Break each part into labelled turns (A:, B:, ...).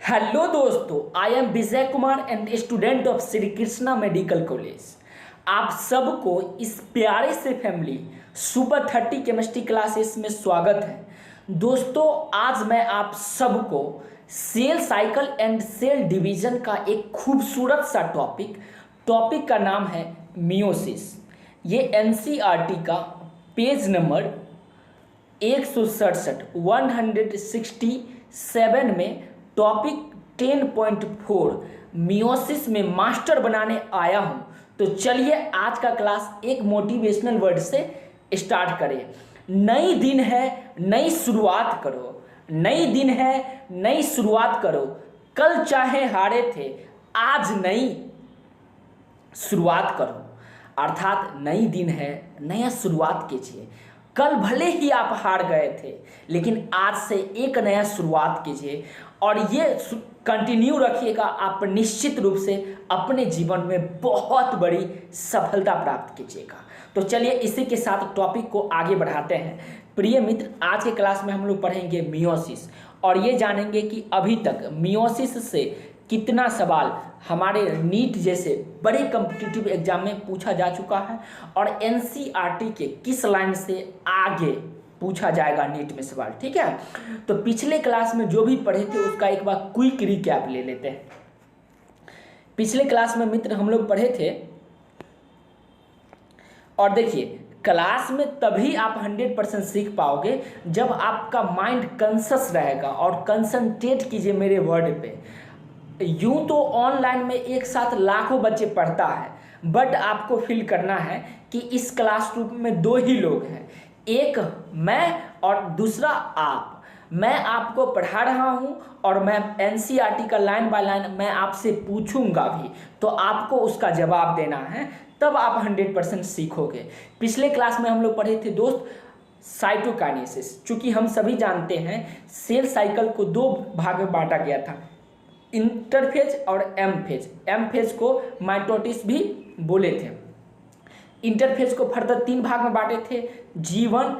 A: Hello दोस्तों, I am Vijay Kumar and student of Shri Krishna medical college. आप सबको इस प्यारे से फैमिली सुपर 30 केमिस्ट्री क्लासेस में स्वागत है। दोस्तों, आज मैं आप सबको cell cycle and cell division का एक खूबसूरत सा टॉपिक का नाम है मियोसिस। ये एनसीईआरटी का पेज नंबर 167 में टॉपिक 10.4 मियोसिस में मास्टर बनाने आया हूं। तो चलिए आज का क्लास एक मोटिवेशनल वर्ड से स्टार्ट करें। नई दिन है, नई शुरुआत करो। नई दिन है, नई शुरुआत करो। कल चाहे हारे थे, आज नई शुरुआत करो। अर्थात नई दिन है, नया शुरुआत कीजिए। कल भले ही आप हार गए थे, लेकिन आज से एक नया शुरुआत कीजिए और ये कंटिन्यू रखिएगा। आप निश्चित रूप से अपने जीवन में बहुत बड़ी सफलता प्राप्त कीजिएगा। तो चलिए इसी के साथ टॉपिक को आगे बढ़ाते हैं। प्रिय मित्र, आज के क्लास में हम लोग पढ़ेंगे मियोसिस और ये जानेंगे कि अभी तक मियोसिस से कितना सवाल हमारे नीट जैसे बड़े कॉम्पिटिटिव एग्जाम में पूछा जा चुका है और एनसीईआरटी के किस लाइन से आगे पूछा जाएगा नीट में सवाल। ठीक है, तो पिछले क्लास में जो भी पढ़े थे उसका एक बार क्विक रिकैप ले लेते हैं। पिछले क्लास में मित्र हम लोग पढ़े थे और देखिए, क्लास में तभी आप 100% सीख पाओगे जब आपका माइंड कॉन्शस रहेगा और कंसंट्रेट कीजिए मेरे वर्ड पे। यूं तो ऑनलाइन में एक साथ लाखों बच्चे पढ़ता है, बट आपको फील करना है कि इस क्लासरूम में दो ही लोग हैं, एक मैं और दूसरा आप। मैं आपको पढ़ा रहा हूं और मैं एनसीईआरटी का लाइन बाय लाइन मैं आपसे पूछूंगा भी, तो आपको उसका जवाब देना है, तब आप 100% सीखोगे। पिछले क्लास में हम लोग पढ़े थे दोस्त साइटोकाइनेसिस। चूंकि हम सभी जानते हैं सेल साइकिल को दो भाग में बांटा गया था, इंटरफेज और एम फेज। एम फेज को माइटोसिस भी बोले थे। इंटरफेज को फर्दर 3 भाग में बांटे थे, G1,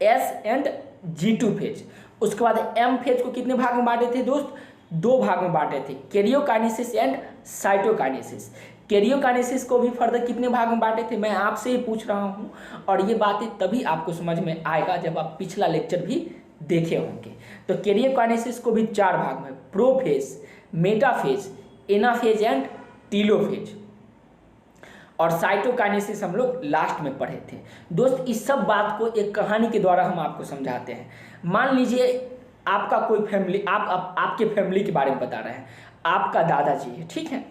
A: S and G2 phase. उसके बाद एम फेज को कितने भाग में बांटे थे दोस्त? 2 भाग में बांटे थे, कैरियोकाइनेसिस एंड साइटोकाइनेसिस। कैरियोकाइनेसिस को भी फर्दर कितने भाग में बांटे थे मैं आपसे ही पूछ रहा हूँ, और ये बातें तभी आपको समझ में आएगा जब आप पिछला लेक्चर भी देखे होंगे। तो कैरियोकाइनेसिस को भी 4 भाग में, prophase, metaphase, anaphase and telophase. और साइटोकाइनेसिस हम लोग लास्ट में पढ़े थे। दोस्त, इस सब बात को एक कहानी के द्वारा हम आपको समझाते हैं। मान लीजिए आपका कोई फैमिली, आपके फैमिली के बारे में बता रहे हैं। आपका दादाजी है, ठीक है।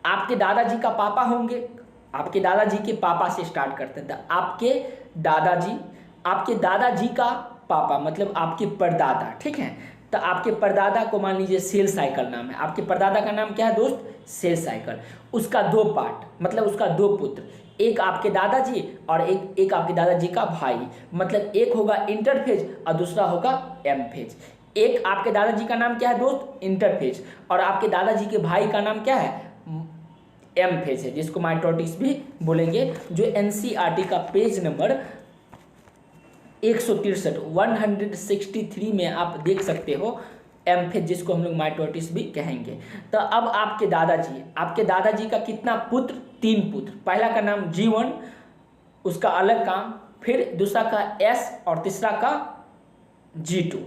A: आपके दादाजी का पापा होंगे। आपके दादाजी के पापा से स्टार्ट करते हैं। आपके दादाजी का पापा मतलब आपके परदादा, ठीक है। तो आपके परदादा को मान लीजिए सेल साइकिल नाम है। आपके परदादा का नाम क्या है दोस्त? Cell cycle. उसका 2 पार्ट मतलब उसका 2 पुत्र, एक आपके दादाजी और एक आपके दादाजी का भाई। मतलब एक होगा इंटरफेज और दूसरा होगा एम फेज। एक आपके दादाजी का नाम क्या है दोस्त? इंटरफेज। और आपके दादाजी के भाई का नाम क्या है? एम फेज है, जिसको माइटोसिस भी बोलेंगे, जो एनसीईआरटी का पेज नंबर 163 में आप देख सकते हो, एम फेज, जिसको हम लोग माइटोसिस भी कहेंगे। तो अब आपके दादाजी का कितना पुत्र? 3 पुत्र। पहला का नाम G1, उसका अलग काम, फिर दूसरा का S और तीसरा का G2।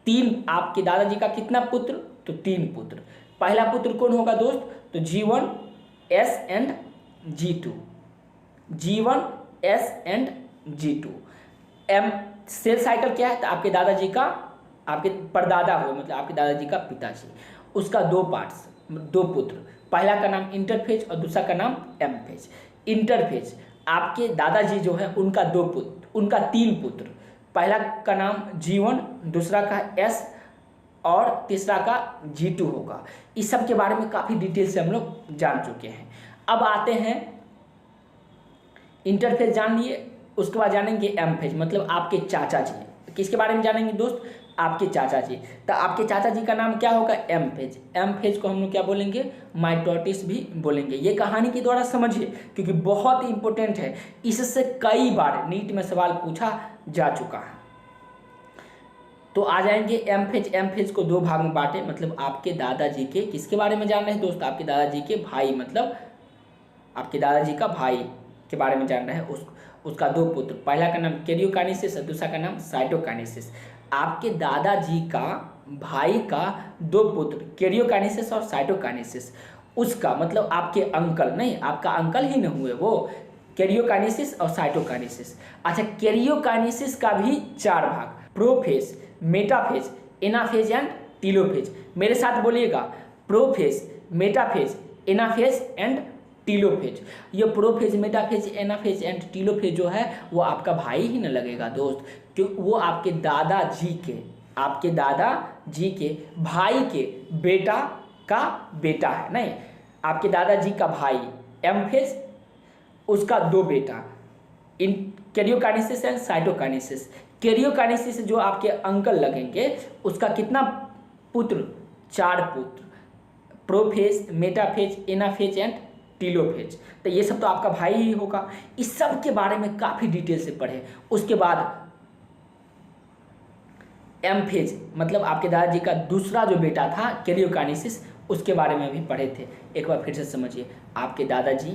A: 3 आपके दादाजी का कितना पुत्र? तो 3 पुत्र। पहला पुत्र कौन होगा दोस्त? तो G1, S and G2। G1, S and G2। M cell cycle क्या है? तो आपके दादाजी का, आपके परदादा हो मतलब आपके दादाजी का पिताजी, उसका 2 पार्ट्स, 2 पुत्र। पहला का नाम इंटरफेज और दूसरा का नाम एम फेज। इंटरफेज आपके दादाजी जो है उनका 2 पुत्र, उनका 3 पुत्र। पहला का नाम G1, दूसरा का S और तीसरा का G2 होगा। इस सब के बारे में काफ़ी डिटेल से हम लोग जान चुके हैं। अब आते हैं, इंटरफेज जान लिए, उसके बाद जानेंगे एम फेज मतलब आपके चाचा जी। किसके बारे में जानेंगे दोस्त? आपके चाचा जी। तो आपके चाचा जी का नाम क्या होगा? M phase. एम फेज को हम लोग क्या बोलेंगे? माइटोसिस भी बोलेंगे। ये कहानी के द्वारा समझिए क्योंकि बहुत इंपॉर्टेंट है, इससे कई बार नीट में सवाल पूछा जा चुका है। तो आ जाएंगे एम फेज। एम फेज को दो भाग में बांटे, मतलब आपके दादाजी के किसके बारे में जान रहे हैं दोस्त, आपके दादाजी के भाई, मतलब आपके दादाजी का भाई के बारे में जान रहे हैं। उसका दो पुत्र, पहला का नाम कैरियोकाइनेसिस और दूसरा का नाम साइटोकाइनेसिस। आपके दादाजी का भाई का दो पुत्र कैरियोकाइनेसिस और साइटोकाइनेसिस, उसका मतलब आपके अंकल, नहीं आपका अंकल ही न हुए वो, कैरियोकाइनेसिस और साइटोकाइनेसिस। अच्छा, कैरियोकाइनेसिस का भी चार भाग, prophase, metaphase, anaphase and telophase. मेरे साथ बोलिएगा, prophase, metaphase, anaphase and telophase. ये prophase, metaphase, anaphase and telophase जो है वो आपका भाई ही न लगेगा दोस्त, क्यों, वो आपके दादाजी के, आपके दादाजी के भाई के बेटा का बेटा है। नहीं, आपके दादाजी का भाई एम फेज, उसका दो बेटा, इन कैरियोकाइनेसिस एंड साइटोकाइनेसिस। कैरियोकाइनेसिस जो आपके अंकल लगेंगे, उसका कितना पुत्र, चार पुत्र, prophase, metaphase, anaphase and telophase. तो ये सब तो आपका भाई ही होगा। इस सब के बारे में काफ़ी डिटेल से पढ़े। उसके बाद एम फेज, मतलब आपके दादाजी का दूसरा जो बेटा था कैरियोकाइनेसिस, उसके बारे में भी पढ़े थे। एक बार फिर से समझिए, आपके दादाजी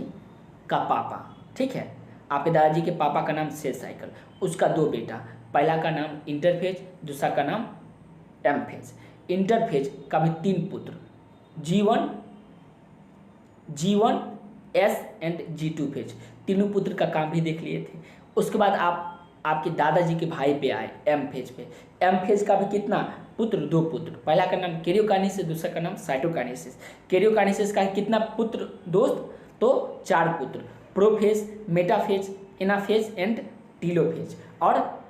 A: का पापा, ठीक है, आपके दादाजी के पापा का नाम सेल साइकिल, उसका दो बेटा, पहला का नाम इंटरफेज, दूसरा का नाम एम फेज। इंटरफेज का भी तीन पुत्र, G1, S and G2 phase. तीनों पुत्र का काम भी देख लिए थे। उसके बाद आपके दादाजी के भाई पे आए एम फेज पे। एम फेज का भी कितना पुत्र, दो पुत्र, पहला का नाम कैरियोकाइनेसिस, दूसरा का नाम साइटोकाइनेसिस। कैरियोकाइनेसिस का कितना पुत्र दोस्त, तो चार पुत्र, prophase, metaphase, anaphase and telophase. और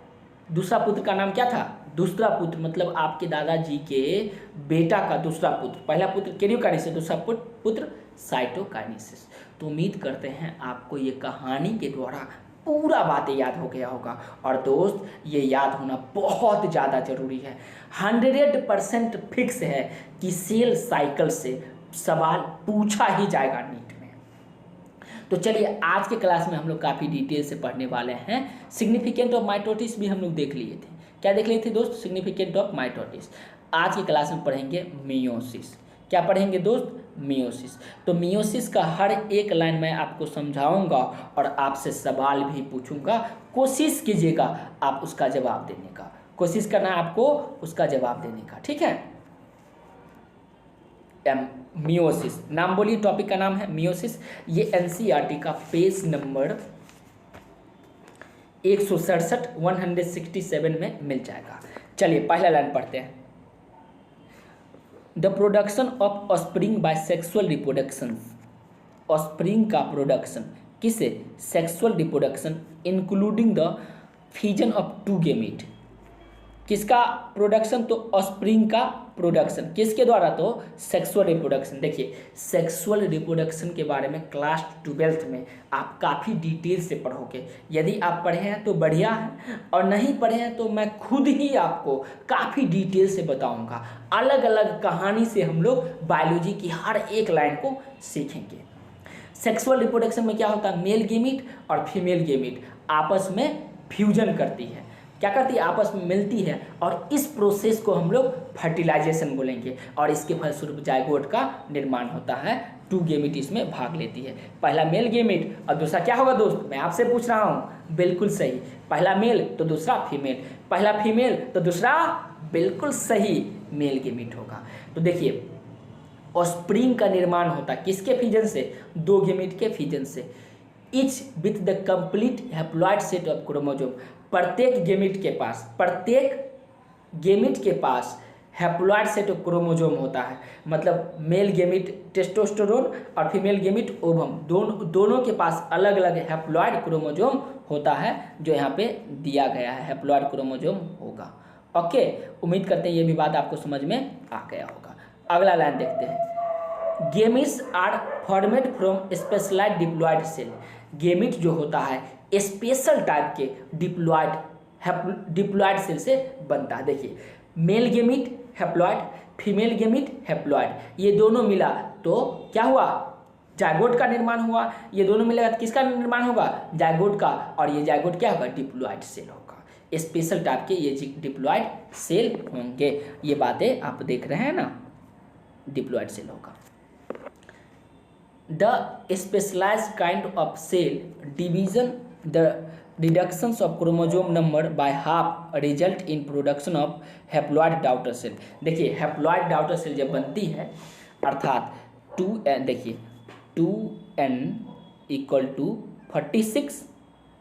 A: दूसरा पुत्र का नाम क्या था, दूसरा पुत्र मतलब आपके दादाजी के बेटा का दूसरा पुत्र, पहला पुत्र कैरियोकाइनेसिस, दूसरा पुत्र साइटोकाइनेसिस। तो उम्मीद करते हैं आपको ये कहानी के द्वारा पूरा बातें याद हो गया होगा। और दोस्त, ये याद होना बहुत ज़्यादा ज़रूरी है। 100% फिक्स है कि सेल साइकिल से सवाल पूछा ही जाएगा नीट में। तो चलिए, आज के क्लास में हम लोग काफ़ी डिटेल से पढ़ने वाले हैं। सिग्निफिकेंट ऑफ माइटोसिस भी हम लोग देख लिए थे। क्या देख लिए थे दोस्त, सिग्निफिकेंट ऑफ माइटोसिस। आज की क्लास में पढ़ेंगे मियोसिस। क्या पढ़ेंगे दोस्त, मियोसिस। तो मियोसिस का हर एक लाइन मैं आपको समझाऊंगा और आपसे सवाल भी पूछूंगा। कोशिश कीजिएगा आप उसका जवाब देने का, कोशिश करना है आपको उसका जवाब देने का, ठीक है। मियोसिस, नाम बोलिए, टॉपिक का नाम है मियोसिस। ये एनसीईआरटी का पेज नंबर 167 में मिल जाएगा। चलिए पहला लाइन पढ़ते हैं। The production of offspring by sexual reproduction. Offspring का प्रोडक्शन किसे, sexual reproduction including the fusion of two gamete. किसका प्रोडक्शन, तो ऑस्प्रिंग का प्रोडक्शन, किसके द्वारा, तो सेक्सुअल रिप्रोडक्शन। देखिए, सेक्सुअल रिप्रोडक्शन के बारे में क्लास 12th में आप काफ़ी डिटेल से पढ़ोगे। यदि आप पढ़े हैं तो बढ़िया है, और नहीं पढ़े हैं तो मैं खुद ही आपको काफ़ी डिटेल से बताऊंगा। अलग अलग कहानी से हम लोग बायोलॉजी की हर एक लाइन को सीखेंगे। सेक्सुअल रिप्रोडक्शन में क्या होता है, मेल गेमीट और फीमेल गेमीट आपस में फ्यूजन करती है। क्या करती है, आपस में मिलती है, और इस प्रोसेस को हम लोग फर्टिलाइजेशन बोलेंगे। और इसके फलस्वरूप जायगोट का निर्माण होता है। टू गेमिट इसमें भाग लेती है, पहला मेल गेमिट और दूसरा क्या होगा दोस्त, मैं आपसे पूछ रहा हूँ, बिल्कुल सही, पहला मेल तो दूसरा फीमेल, पहला फीमेल तो दूसरा बिल्कुल सही मेल गेमिट होगा। तो देखिए, ऑस्प्रिंग का निर्माण होता है किसके फीजन से, दो गेमिट के फीजन से। Etch with the complete haploid set of chromosome. प्रत्येक गेमिट के पास हैप्लॉइड सेट ऑफ क्रोमोसोम होता है। मतलब मेल गेमिट टेस्टोस्टेरोन और फीमेल गेमिट ओवम, दोनों के पास अलग अलग हैप्लॉइड क्रोमोसोम होता है, जो यहाँ पे दिया गया है, हैप्लॉइड क्रोमोसोम होगा। ओके, उम्मीद करते हैं ये भी बात आपको समझ में आ गया होगा। अगला लाइन देखते हैं। Gametes are formed from specialised diploid cell. Gamete जो होता है स्पेशल टाइप के डिप्लॉइड सेल से बनता है। देखिए, male gamete haploid, female gamete haploid, ये दोनों मिला तो क्या हुआ, जायगोट का निर्माण हुआ। ये दोनों मिलेगा तो किसका निर्माण होगा, जायगोट का, और ये जायगोट क्या होगा, डिप्लॉइड सेल होगा। स्पेशल टाइप के ये डिप्लॉयड सेल होंगे। ये बातें आप देख रहे हैं ना, डिप्लॉयड सेल होगा। The specialised kind of cell division, the reductions of chromosome number by half result in production of haploid daughter cell. देखिए हैप्लॉइड डॉटर सेल जब बनती है अर्थात 2n, देखिए 2n इक्वल टू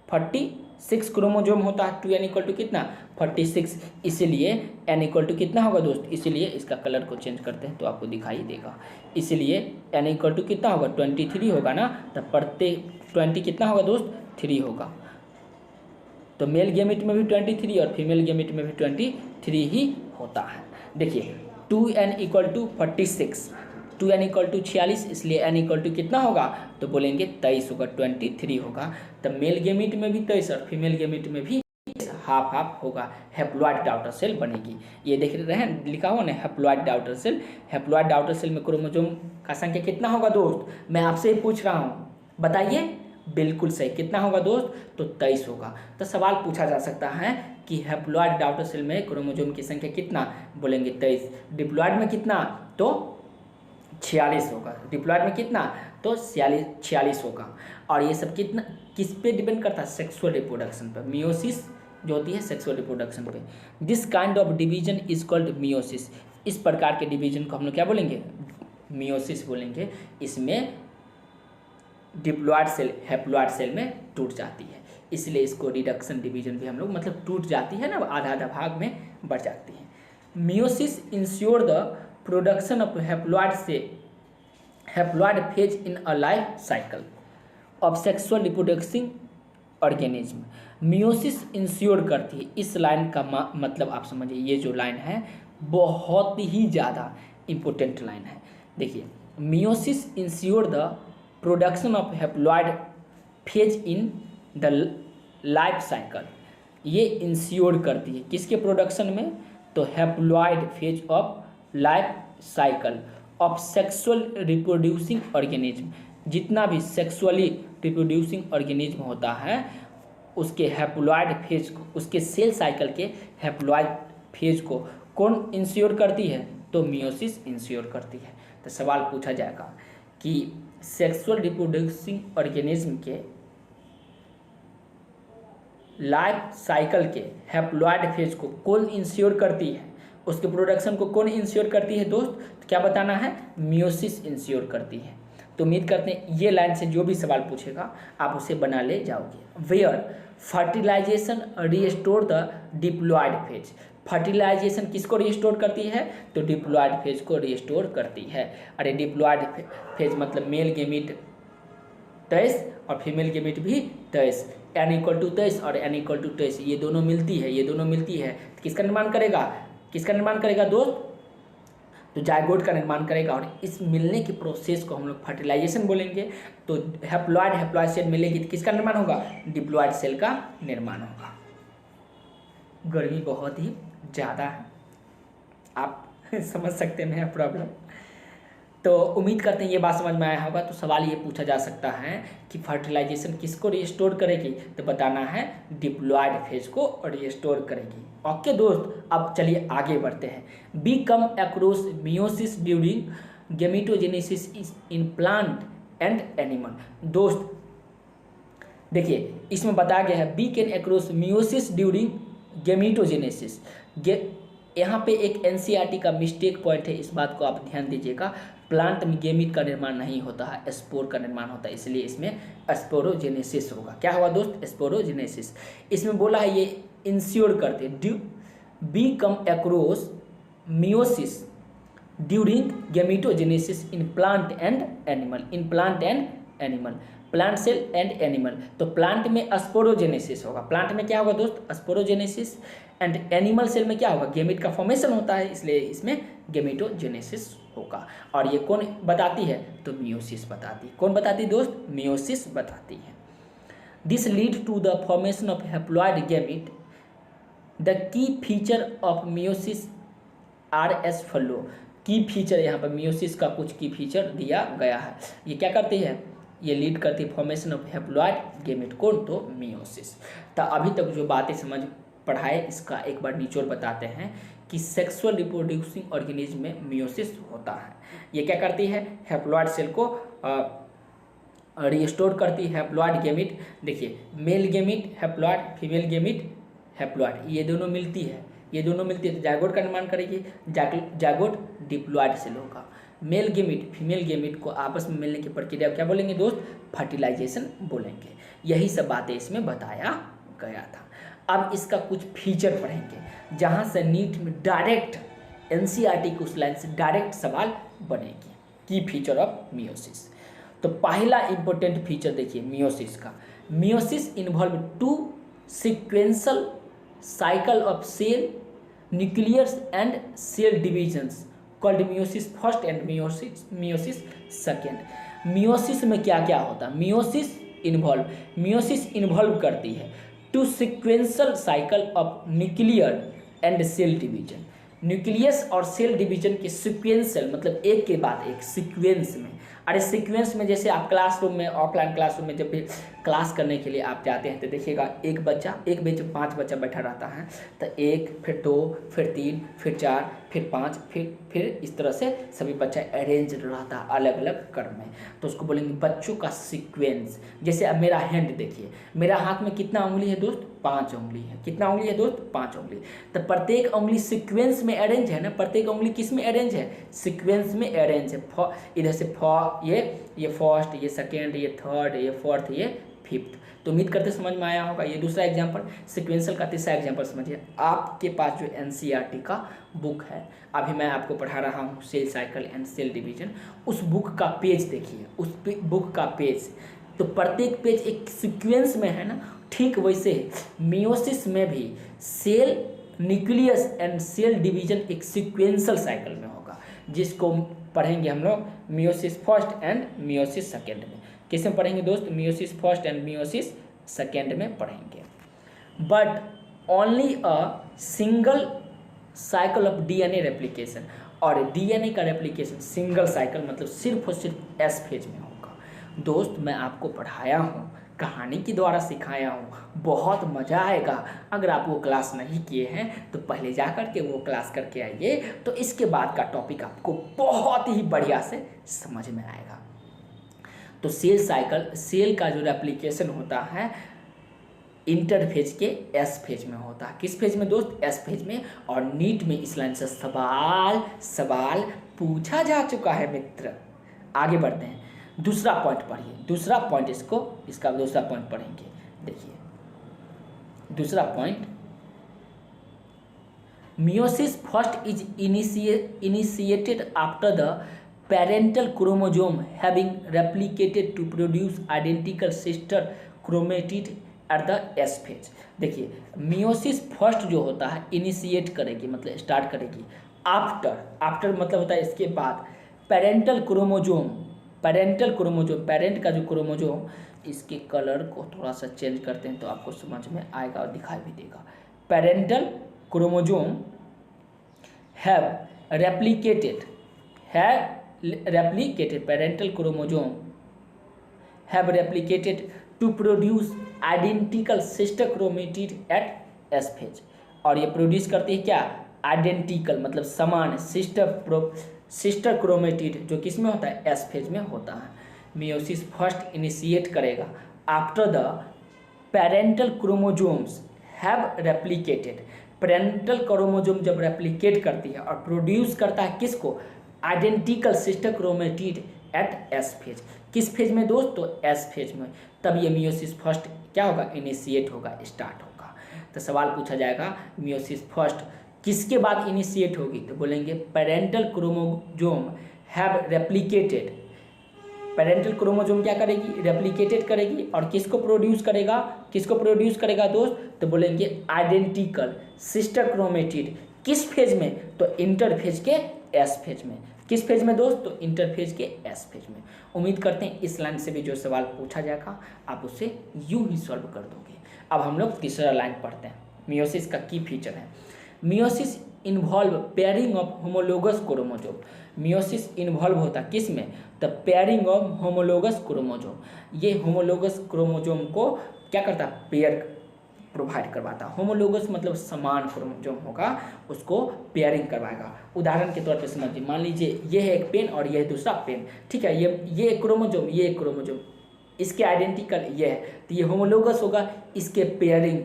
A: 46 क्रोमोसोम होता है। 2n इक्वल टू कितना 46, इसीलिए n इक्वल टू कितना होगा दोस्त, इसीलिए इसका कलर को चेंज करते हैं तो आपको दिखाई देगा। इसीलिए n इक्वल टू कितना होगा 23 होगा ना, तब प्रत्येक 20 कितना होगा दोस्त 3 होगा। तो मेल गेमिट में भी 23 और फीमेल गेमिट में भी 23 ही होता है। देखिए 2n equal to 46, 2n equal to 46, इसलिए n इक्वल टू कितना होगा तो बोलेंगे 23 होगा, 23 होगा। तब मेल गेमिट में भी 23 और फीमेल गेमिट में भी हाफ हाफ होगा, हैप्लॉइड डॉटर सेल बनेगी। ये देख रहे हैं लिखा हुआ ना haploid daughter cell. Haploid daughter cell में क्रोमोसोम का संख्या कितना होगा दोस्त, मैं आपसे ही पूछ रहा हूँ, बताइए। बिल्कुल सही, कितना होगा दोस्त तो 23 होगा। तो सवाल पूछा जा सकता है कि हैप्लॉइड डॉटर सेल में क्रोमोसोम की संख्या कितना, बोलेंगे 23। डिप्लॉइड में कितना तो 46 होगा, डिप्लॉइड में कितना तो 46 होगा। और ये सब कितना किस पे डिपेंड करता है, सेक्सुअल रिप्रोडक्शन पर। मियोसिस जो होती है सेक्सुअल रिप्रोडक्शन पे। This kind of division is called meiosis. इस प्रकार के डिवीजन को हम लोग क्या बोलेंगे, मियोसिस बोलेंगे। इसमें डिप्लॉइड सेल हैप्लॉइड सेल में टूट जाती है, इसलिए इसको रिडक्शन डिवीजन भी हम लोग, मतलब टूट जाती है ना, आधा आधा भाग में बढ़ जाती है। Meiosis ensure the production of haploid phase in a life cycle of sexual reproducing organism. Meiosis ensure करती है, इस लाइन का मतलब आप समझिए, ये जो लाइन है बहुत ही ज़्यादा इम्पोर्टेंट लाइन है। देखिए meiosis ensure the production of haploid phase in the life cycle. ये इंश्योर करती है किसके प्रोडक्शन में, तो haploid phase of life cycle of sexual reproducing organism. जितना भी सेक्सुअली रिप्रोड्यूसिंग ऑर्गेनिज्म होता है उसके हैप्लॉइड फेज को, उसके सेल साइकिल के हैप्लॉइड फेज को कौन इंश्योर करती है, तो मियोसिस इंश्योर करती है। तो सवाल पूछा जाएगा कि सेक्सुअल रिप्रोड्यूसिंग ऑर्गेनिज्म के लाइफ साइकिल के हैप्लॉइड फेज को कौन इंश्योर करती है, उसके प्रोडक्शन को कौन इंश्योर करती है दोस्त, तो क्या बताना है, मियोसिस इंश्योर करती है। तो उम्मीद करते हैं ये लाइन से जो भी सवाल पूछेगा आप उसे बना ले जाओगे। Where fertilisation restore the diploid phase. Fertilisation किसको रिस्टोर करती है, तो डिप्लॉइड फेज को रिस्टोर करती है। अरे डिप्लॉइड फेज मतलब मेल गेमिट 23 और फीमेल गेमिट भी 23, n इक्वल टू 23 और n इक्वल टू 23, ये दोनों मिलती है, ये दोनों मिलती है। तो किसका निर्माण करेगा, किसका निर्माण करेगा दोस्त, तो जायगोट का निर्माण करेगा। और इस मिलने की प्रोसेस को हम लोग फर्टिलाइजेशन बोलेंगे। तो हैप्लॉइड सेल मिलेगी तो किसका निर्माण होगा, डिप्लॉइड सेल का निर्माण होगा। गर्मी बहुत ही ज़्यादा है, आप समझ सकते हैं मेरा प्रॉब्लम। तो उम्मीद करते हैं ये बात समझ में आया होगा। तो सवाल ये पूछा जा सकता है कि फर्टिलाइजेशन किसको रिस्टोर करेगी, तो बताना है डिप्लॉइड फेज को रिस्टोर करेगी। ओके दोस्त, अब चलिए आगे बढ़ते हैं। Become across meiosis during gametogenesis in plant and animal. दोस्त देखिए इसमें बताया गया है be can across meiosis during gametogenesis. यहाँ पे एक एनसीईआरटी का मिस्टेक पॉइंट है, इस बात को आप ध्यान दीजिएगा। प्लांट में गेमिट का निर्माण नहीं होता है, स्पोर का निर्माण होता है, इसलिए इसमें स्पोरोजेनेसिस होगा। क्या होगा दोस्त, स्पोरोजेनेसिस। इसमें बोला है ये इंश्योर करते become across meiosis during gametogenesis in plant and animal. In plant and animal, plant cell and animal. तो प्लांट में स्पोरोजेनेसिस होगा, प्लांट में क्या होगा दोस्त, स्पोरोजेनेसिस। एंड एनिमल सेल में क्या होगा, गेमिट का फॉर्मेशन होता है, इसलिए इसमें गेमिटोजेनेसिस होगा। और ये कौन बताती है, तो मियोसिस बताती है। कौन बताती है दोस्त, मियोसिस बताती है। This lead to the formation of haploid gamete. The key feature of meiosis are as follow. Key feature, यहाँ पर मियोसिस का कुछ की फीचर दिया गया है। ये क्या करती है, ये लीड करती है फॉर्मेशन ऑफ हैप्लॉइड गेमिट। कौन, तो मियोसिस। तो अभी तक जो बातें समझ पढ़ाए इसका एक बार निचोड़ बताते हैं कि सेक्सुअल रिप्रोड्यूसिंग ऑर्गेनिज्म में मियोसिस होता है। ये क्या करती है, हैप्लॉइड सेल को रिस्टोर करती है। हैप्लॉइड गेमिट, देखिए male gamete haploid, female gamete haploid, ये दोनों मिलती है, ये दोनों मिलती है तो जायगोट का निर्माण करेगी। जायगोट डिप्लॉइड सेल होगा। मेल गेमिट फीमेल गेमिट को आपस में मिलने की प्रक्रिया क्या बोलेंगे दोस्त, फर्टिलाइजेशन बोलेंगे। यही सब बातें इसमें बताया गया था। अब इसका कुछ फीचर पढ़ेंगे जहाँ से नीट में डायरेक्ट एनसीईआरटी की उस लाइन से डायरेक्ट सवाल बनेगी। की फीचर ऑफ मियोसिस, तो पहला इंपॉर्टेंट फीचर देखिए मियोसिस का। Meiosis involve two sequential cycle of cell nucleus and cell divisions called meiosis first and meiosis second. Meiosis में क्या क्या होता है, मियोसिस इन्वॉल्व करती है two sequential cycle of nuclear and cell division. Nucleus और सेल डिवीजन के sequential मतलब एक के बाद एक सीक्वेंस में। अरे सीक्वेंस में जैसे आप क्लासरूम में, ऑफलाइन क्लासरूम में जब भी क्लास करने के लिए आप जाते हैं तो देखिएगा एक बेंच में 5 बच्चा बैठा रहता है, तो 1 फिर 2 फिर 3 फिर 4 फिर 5 फिर इस तरह से सभी बच्चा अरेंज रहता है अलग अलग क्रम में, तो उसको बोलेंगे बच्चों का सीक्वेंस। जैसे अब मेरा हैंड देखिए, मेरा हाथ में कितना उंगली है दोस्त, 5 उंगली है। कितना उंगली है दोस्त, 5 उंगली। तो प्रत्येक उंगली सीक्वेंस में अरेंज है ना, प्रत्येक उंगली किस में अरेंज है, सीक्वेंस में अरेंज है। इधर से ये फर्स्ट, ये सेकेंड, ये थर्ड, ये फोर्थ, ये फिफ्थ। तो उम्मीद करते समझ में आया होगा। ये दूसरा एग्जाम्पल, सिक्वेंशियल का तीसरा एग्जाम्पल समझिए। आपके पास जो एनसीईआरटी का बुक है, अभी मैं आपको पढ़ा रहा हूँ cell cycle and cell division, उस बुक का पेज देखिए, उस बुक का पेज, तो प्रत्येक पेज एक सीक्वेंस में है ना। ठीक वैसे मियोसिस में भी cell nucleus and cell division एक सीक्वेंशियल साइकिल में होगा, जिसको पढ़ेंगे हम लोग meiosis first and meiosis second में। किस में पढ़ेंगे दोस्त, meiosis first and meiosis second में पढ़ेंगे। But only a single cycle of DNA replication, और डीएनए का रेप्लिकेशन सिंगल साइकिल मतलब सिर्फ और सिर्फ एस फेज में होगा। दोस्त मैं आपको पढ़ाया हूँ, कहानी के द्वारा सिखाया हूँ, बहुत मज़ा आएगा। अगर आप वो क्लास नहीं किए हैं तो पहले जा कर के वो क्लास करके आइए, तो इसके बाद का टॉपिक आपको बहुत ही बढ़िया से समझ में आएगा। तो सेल साइकिल, सेल का जो रेप्लिकेशन होता है इंटरफेज के एस फेज में होता है। किस फेज में दोस्त, एस फेज में। और नीट में इस लाइन से सवाल पूछा जा चुका है मित्र। आगे बढ़ते हैं, दूसरा पॉइंट पढ़िए, दूसरा पॉइंट इसका दूसरा पॉइंट पढ़ेंगे। देखिए दूसरा point, meiosis first is initiated after the parental chromosome having replicated to produce identical sister chromatid at the S phase. देखिए मियोसिस फर्स्ट जो होता है इनिशिएट करेगी मतलब स्टार्ट करेगी आफ्टर मतलब होता है इसके बाद पेरेंटल क्रोमोसोम, पेरेंट का जो क्रोमोसोम, इसके कलर को थोड़ा सा चेंज करते हैं तो आपको समझ में आएगा और दिखाई भी देगा। Parental chromosome have replicated, parental chromosome have replicated to produce identical sister chromatid at S phase. और ये प्रोड्यूस करती है क्या, आइडेंटिकल मतलब समान सिस्टर क्रोमेटिड, जो किस में होता है, एस फेज में होता है। मियोसिस फर्स्ट इनिशिएट करेगा after the parental chromosomes have replicated. Parental chromosome जब रेप्लिकेट करती है और प्रोड्यूस करता है किसको, identical sister chromatid at S phase. किस फेज में दोस्त, तो एस फेज में। तब ये मियोसिस फर्स्ट क्या होगा, इनिशिएट होगा, स्टार्ट होगा। तो सवाल पूछा जाएगा मियोसिस फर्स्ट किसके बाद इनिशिएट होगी, तो बोलेंगे parental chromosome have replicated. Parental chromosome क्या करेगी, रेप्लिकेटेड करेगी और किसको प्रोड्यूस करेगा दोस्त, तो बोलेंगे आइडेंटिकल सिस्टर क्रोमेटिड। किस फेज में, तो इंटरफेज के एस फेज में। किस फेज में दोस्त, तो इंटरफेज के एस फेज में। उम्मीद करते हैं इस लाइन से भी जो सवाल पूछा जाएगा आप उसे यूं ही सॉल्व कर दोगे। अब हम लोग तीसरा लाइन पढ़ते हैं। मियोसिस का की फीचर है, meiosis involve pairing of homologous chromosome. Meiosis involve होता किस में, the pairing of homologous chromosome. ये होमोलोगस क्रोमोसोम को क्या करता है, प्रोवाइड करवाता है। होमोलोगस मतलब समान क्रोमोसोम होगा उसको पेयरिंग करवाएगा। उदाहरण के तौर पे समझिए, मान लीजिए ये है एक पेन और ये है दूसरा पेन, ठीक है, ये एक क्रोमोसोम, ये एक क्रोमोसोम, इसके आइडेंटिकल ये है, तो ये होमोलोगस होगा। इसके पेयरिंग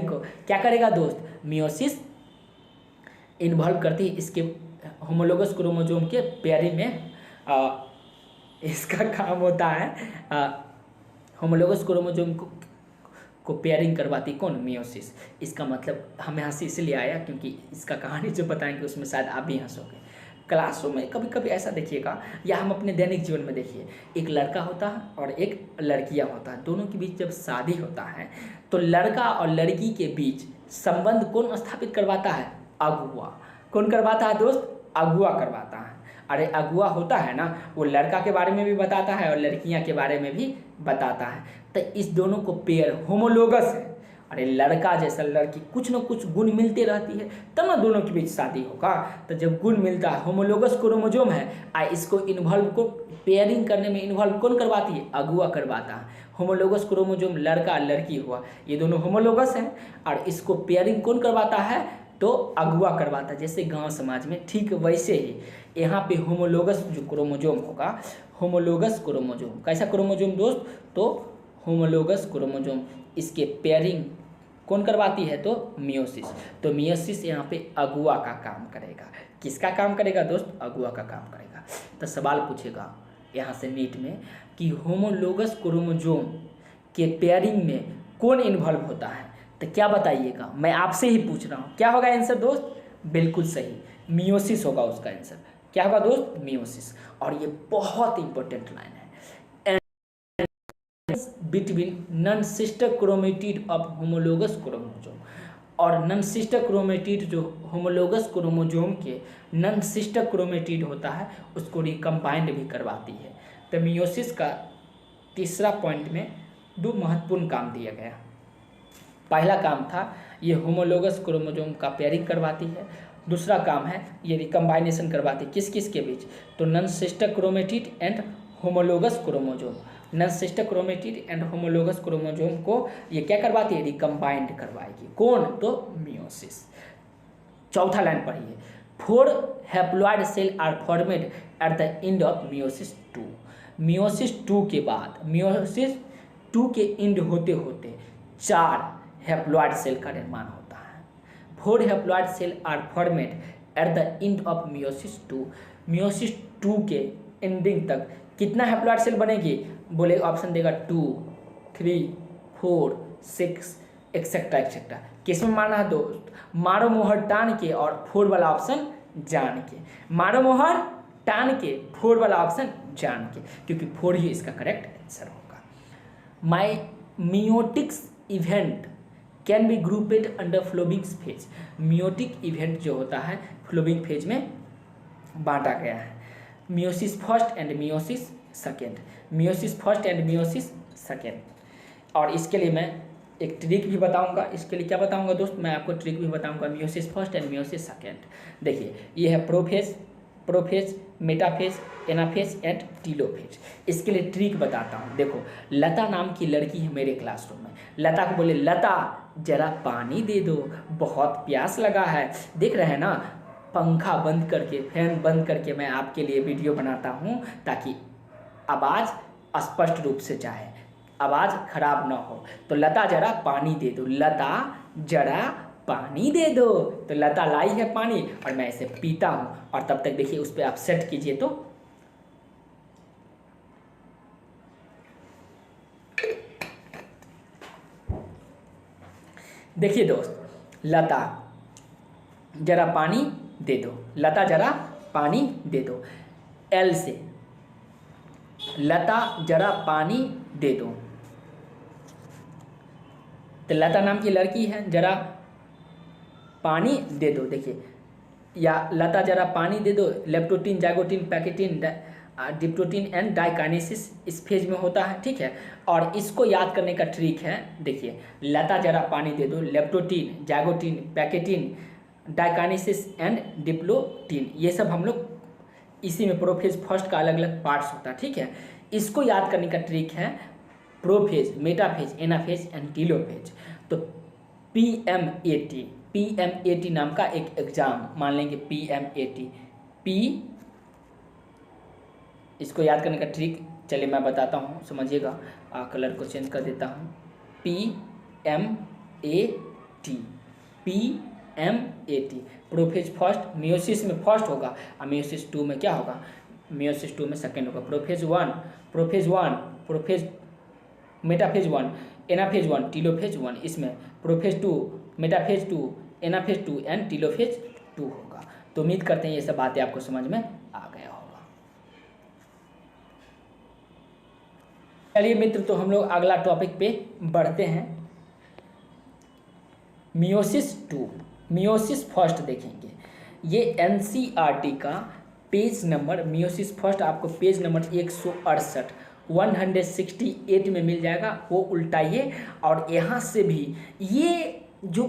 A: को क्या करेगा दोस्त, मियोसिस इन्वॉल्व करती है इसके होमोलोगस क्रोमोसोम के पेयरिंग में। इसका काम होता है होमोलोगस क्रोमोसोम को पेयरिंग करवाती कौन, मियोसिस। इसका मतलब हमें हंसी इसलिए आया क्योंकि इसका कहानी जो बताएंगे उसमें शायद आप भी हंसोगे। क्लासों में कभी कभी ऐसा देखिएगा, या हम अपने दैनिक जीवन में देखिए, एक लड़का होता है और एक लड़कियां होता है, दोनों के बीच जब शादी होता है तो लड़का और लड़की के बीच संबंध कौन स्थापित करवाता है, अगुआ। कौन करवाता है दोस्त, अगुआ करवाता है। अरे अगुआ होता है ना, वो लड़का के बारे में भी बताता है और लड़कियां के बारे में भी बताता है। तो इस दोनों को पेयर होमोलोगस है। अरे लड़का जैसा लड़की कुछ न कुछ गुण मिलते रहती है तब ना दोनों के बीच शादी होगा। तो जब गुण मिलता है, होमोलोगस क्रोमोसोम है, इसको इन्वॉल्व को पेयरिंग करने में इन्वॉल्व कौन करवाती है, अगुआ करवाता है। होमोलोगस क्रोमोसोम लड़का लड़की हुआ, ये दोनों होमोलोगस हैं और इसको पेयरिंग कौन करवाता है, तो अगुआ करवाता है। जैसे गांव समाज में, ठीक वैसे ही यहाँ पे होमोलोगस जो क्रोमोसोम होगा, होमोलोगस क्रोमोसोम कैसा क्रोमोसोम दोस्त, तो होमोलोगस क्रोमोसोम, इसके पेयरिंग कौन करवाती है, तो मियोसिस। तो मियोसिस यहाँ पे अगुआ का काम करेगा। किसका काम करेगा दोस्त, अगुआ का काम करेगा। तो सवाल पूछेगा यहाँ से नीट में कि होमोलोगस क्रोमोसोम के पेयरिंग में कौन इन्वॉल्व होता है, तो क्या बताइएगा, मैं आपसे ही पूछ रहा हूँ। क्या होगा आंसर दोस्त, बिल्कुल सही, मियोसिस होगा उसका आंसर। क्या होगा दोस्त, मियोसिस। और ये बहुत इंपॉर्टेंट लाइन है, between non sister chromatid of homologous chromosome. और नॉन सिस्टर क्रोमेटिड जो होमोलोगस क्रोमोसोम के नॉन सिस्टर क्रोमेटिड होता है उसको रिकम्बाइंड भी करवाती है। तो मियोसिस का तीसरा पॉइंट में दो महत्वपूर्ण काम दिया गया। पहला काम था ये होमोलोगस क्रोमोसोम का पेयरिंग करवाती है, दूसरा काम है ये रिकम्बाइनेशन करवाती है किस किस के बीच, तो non sister chromatid and homologous chromosome. Non sister chromatid and homologous chromosome को ये क्या करवाती है, रिकम्बाइंड करवाएगी। कौन, तो मियोसिस। चौथा लाइन पढ़िए, 4 haploid cell are formed at the end of meiosis 2। Meiosis 2 के बाद, मियोसिस 2 के एंड होते होते 4 हैप्लॉइड सेल का निर्माण होता है। 4 haploid cell are formed at the end of meiosis 2। Meiosis 2 के एंडिंग तक कितना हैप्लॉइड सेल बनेगी, बोले ऑप्शन देगा 2, 3, 4, 6 एक्सेट्रा एक्सेट्रा। किस में माना है दोस्त, मारो मोहर टान के और 4 वाला ऑप्शन जान के। मारो मोहर टान के 4 वाला ऑप्शन जान के, क्योंकि 4 ही इसका करेक्ट आंसर होगा। My meiotics event can be grouped under following phase. Meiotic event जो होता है फ्लोबिंग फेज में बांटा गया है, meiosis first and meiosis second, meiosis first and meiosis second. और इसके लिए मैं एक ट्रिक भी बताऊंगा। इसके लिए क्या बताऊंगा दोस्त, मैं आपको ट्रिक भी बताऊंगा, meiosis first and meiosis second. देखिए ये है prophase, metaphase, anaphase and telophase. इसके लिए ट्रिक बताता हूँ। देखो लता नाम की लड़की है मेरे क्लासरूम में, लता को बोले लता जरा पानी दे दो, बहुत प्यास लगा है। देख रहे हैं ना, पंखा बंद करके, फैन बंद करके मैं आपके लिए वीडियो बनाता हूँ ताकि आवाज़ स्पष्ट रूप से जाए, आवाज़ खराब ना हो। तो लता जरा पानी दे दो, लता जरा पानी दे दो। तो लता लाई है पानी और मैं इसे पीता हूँ। और तब तक देखिए उस पर आप सेट कीजिए। तो देखिए दोस्त, लता जरा पानी दे दो, लता जरा पानी दे दो। एल से लता जरा पानी दे दो। तो लता नाम की लड़की है, जरा पानी दे दो। देखिए, या लता जरा पानी दे दो, leptotene, zygotene, pachytene, diplotene and diakinesis इस फेज में होता है, ठीक है। और इसको याद करने का ट्रिक है, देखिए लता जरा पानी दे दो, leptotene, zygotene, pachytene, diakinesis and diplotene, ये सब हम लोग इसी में प्रोफेज फर्स्ट का अलग अलग पार्ट्स होता है, ठीक है। इसको याद करने का ट्रिक है, prophase, metaphase, anaphase and telophase. तो पीएमएटी नाम का एक एग्जाम मान लेंगे, पीएमएटी। इसको याद करने का ट्रिक चलिए मैं बताता हूँ, समझिएगा। कलर को चेंज कर देता हूँ। पीएमएटी प्रोफेज फर्स्ट, मियोसिस में फर्स्ट होगा और मियोसिस 2 में क्या होगा, मियोसिस 2 में सेकेंड होगा। Prophase 1, prophase metaphase 1, anaphase 1, telophase 1। इसमें prophase 2, metaphase 2, anaphase 2 and telophase 2 होगा। तो उम्मीद करते हैं ये सब बातें आपको समझ में आ गया होगा। चलिए मित्र, तो हम लोग अगला टॉपिक पे बढ़ते हैं। मियोसिस 2, मियोसिस फर्स्ट देखेंगे। ये एनसीईआरटी का पेज नंबर, मियोसिस फर्स्ट आपको पेज नंबर 168 में मिल जाएगा, वो उल्टाइए। और यहाँ से भी ये जो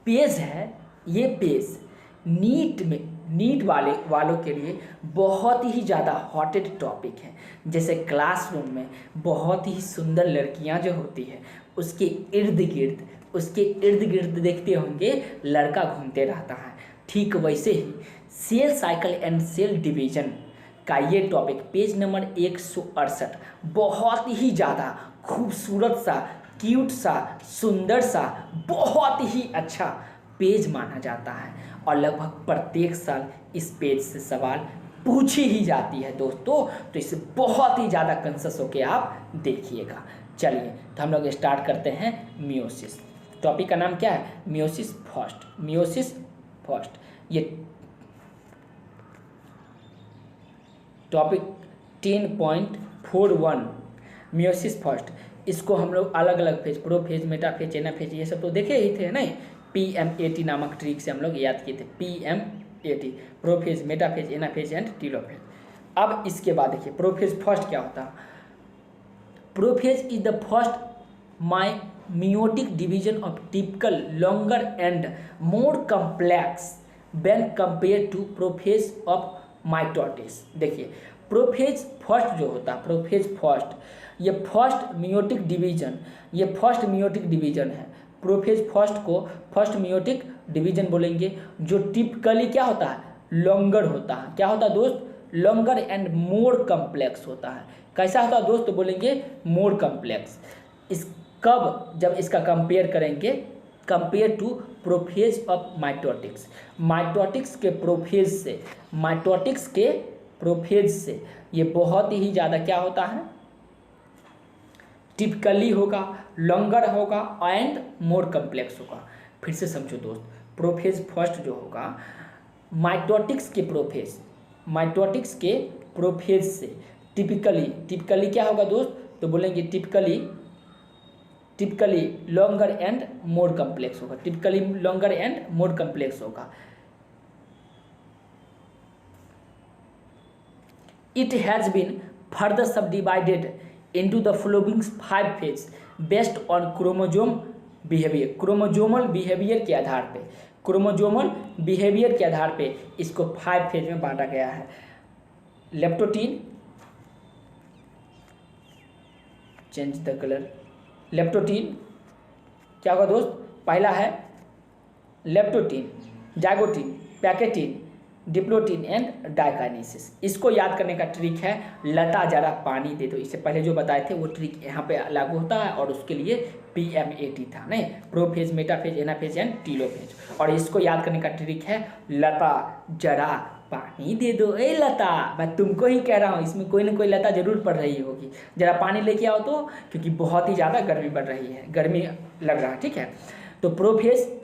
A: पेज है, ये पेज नीट वालों के लिए बहुत ही ज़्यादा हॉटेड टॉपिक है। जैसे क्लासरूम में बहुत ही सुंदर लड़कियां जो होती है, उसके इर्द गिर्द देखते होंगे लड़का घूमते रहता है, ठीक वैसे ही cell cycle and cell division का ये टॉपिक पेज नंबर 168 बहुत ही ज़्यादा खूबसूरत सा, क्यूट सा, सुंदर सा, बहुत ही अच्छा पेज माना जाता है। और लगभग प्रत्येक साल इस पेज से सवाल पूछी ही जाती है दोस्तों, तो इसे बहुत ही ज़्यादा कंसस होकर आप देखिएगा। चलिए तो हम लोग स्टार्ट करते हैं मियोसिस। टॉपिक का नाम क्या है, मियोसिस फर्स्ट। मियोसिस फर्स्ट ये टॉपिक 10.41 मियोसिस फर्स्ट। इसको हम लोग अलग अलग फेज, प्रोफेज, मेटाफेज, एनाफेज, ये सब तो देखे ही थे नहीं। पीएमएटी नामक ट्रिक से हम लोग याद किए थे। PMAT prophase, metaphase, anaphase and telophase. अब इसके बाद देखिए प्रोफेज फर्स्ट क्या होता है। Prophase is the first meiotic division of typical longer and more complex when compared to prophase of mitosis। देखिए प्रोफेज फर्स्ट जो होता है, प्रोफेज फर्स्ट, ये फर्स्ट मियोटिक डिवीजन है। प्रोफेज फर्स्ट को फर्स्ट मियोटिक डिवीजन बोलेंगे, जो टिपिकली क्या होता है, लॉन्गर होता है। क्या होता है दोस्त, लॉन्गर एंड मोर कम्प्लेक्स होता है। कैसा होता है दोस्त, बोलेंगे मोर कम्प्लेक्स। इस कब, जब इसका कंपेयर करेंगे, कंपेयर टू प्रोफेज ऑफ माइटोटिक्स। माइटोटिक्स के प्रोफेज से ये बहुत ही ज़्यादा क्या होता है, टिपिकली होगा, लॉन्गर होगा एंड मोर कम्प्लेक्स होगा। फिर से समझो दोस्त, प्रोफेज फर्स्ट जो होगा माइटोटिक्स के प्रोफेज से टिपिकली क्या होगा दोस्त, तो बोलेंगे typically longer and more complex होगा। Typically longer and more complex होगा। It has been further subdivided into the following 5 phase based on chromosome behaviour. Chromosomal behaviour के आधार पे इसको 5 फेज में बांटा गया है। Leptotene, change the colour. Leptotene क्या होगा दोस्त, पहला है leptotene, zygotene, pachytene, diplotene and diakinesis. इसको याद करने का ट्रिक है, लता जरा पानी दे दो। इससे पहले जो बताए थे वो ट्रिक यहाँ पे लागू होता है और उसके लिए पीएमएटी था नहीं, prophase, metaphase, anaphase and telophase. और इसको याद करने का ट्रिक है, लता जरा पानी दे दो। ए लता, मैं तुमको ही कह रहा हूँ, इसमें कोई ना कोई लता जरूर पड़ रही होगी, जरा पानी लेके आओ तो, क्योंकि बहुत ही ज़्यादा गर्मी बढ़ रही है, गर्मी लग रहा है, ठीक है। तो प्रोफेज,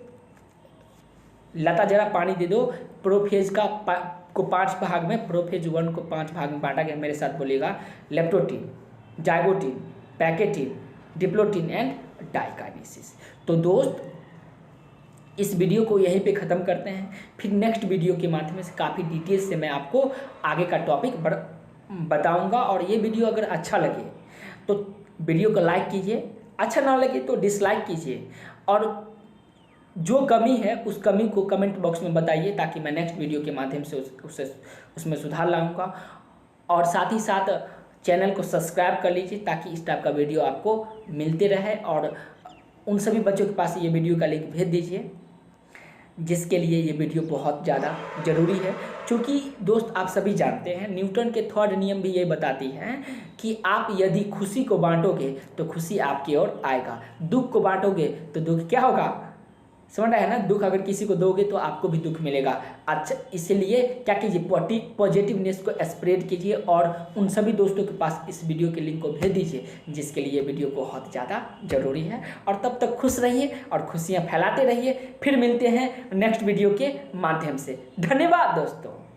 A: लता जरा पानी दे दो। प्रोफेज को 5 भाग में, प्रोफेज 1 को 5 भाग में बांटा गया। मेरे साथ बोलिएगा, leptotene, zygotene, pachytene, diplotene and diakinesis. तो दोस्त इस वीडियो को यहीं पे ख़त्म करते हैं, फिर नेक्स्ट वीडियो के माध्यम से काफ़ी डिटेल से मैं आपको आगे का टॉपिक बताऊंगा। और ये वीडियो अगर अच्छा लगे तो वीडियो को लाइक कीजिए, अच्छा ना लगे तो डिसलाइक कीजिए, और जो कमी है उस कमी को कमेंट बॉक्स में बताइए, ताकि मैं नेक्स्ट वीडियो के माध्यम से उसमें सुधार लाऊंगा। और साथ ही साथ चैनल को सब्सक्राइब कर लीजिए ताकि इस टाइप का वीडियो आपको मिलते रहे, और उन सभी बच्चों के पास ये वीडियो का लिंक भेज दीजिए जिसके लिए ये वीडियो बहुत ज़्यादा ज़रूरी है। क्योंकि दोस्त आप सभी जानते हैं न्यूटन के थर्ड नियम भी ये बताती हैं कि आप यदि खुशी को बांटोगे तो खुशी आपकी ओर आएगा, दुख को बांटोगे तो दुख क्या होगा, समझ रहे हैं ना। दुख अगर किसी को दोगे तो आपको भी दुख मिलेगा। अच्छा, इसलिए क्या कीजिए, पॉजिटिवनेस को स्प्रेड कीजिए और उन सभी दोस्तों के पास इस वीडियो के लिंक को भेज दीजिए जिसके लिए वीडियो बहुत ज़्यादा ज़रूरी है। और तब तक खुश रहिए और खुशियाँ फैलाते रहिए। फिर मिलते हैं नेक्स्ट वीडियो के माध्यम से। धन्यवाद दोस्तों।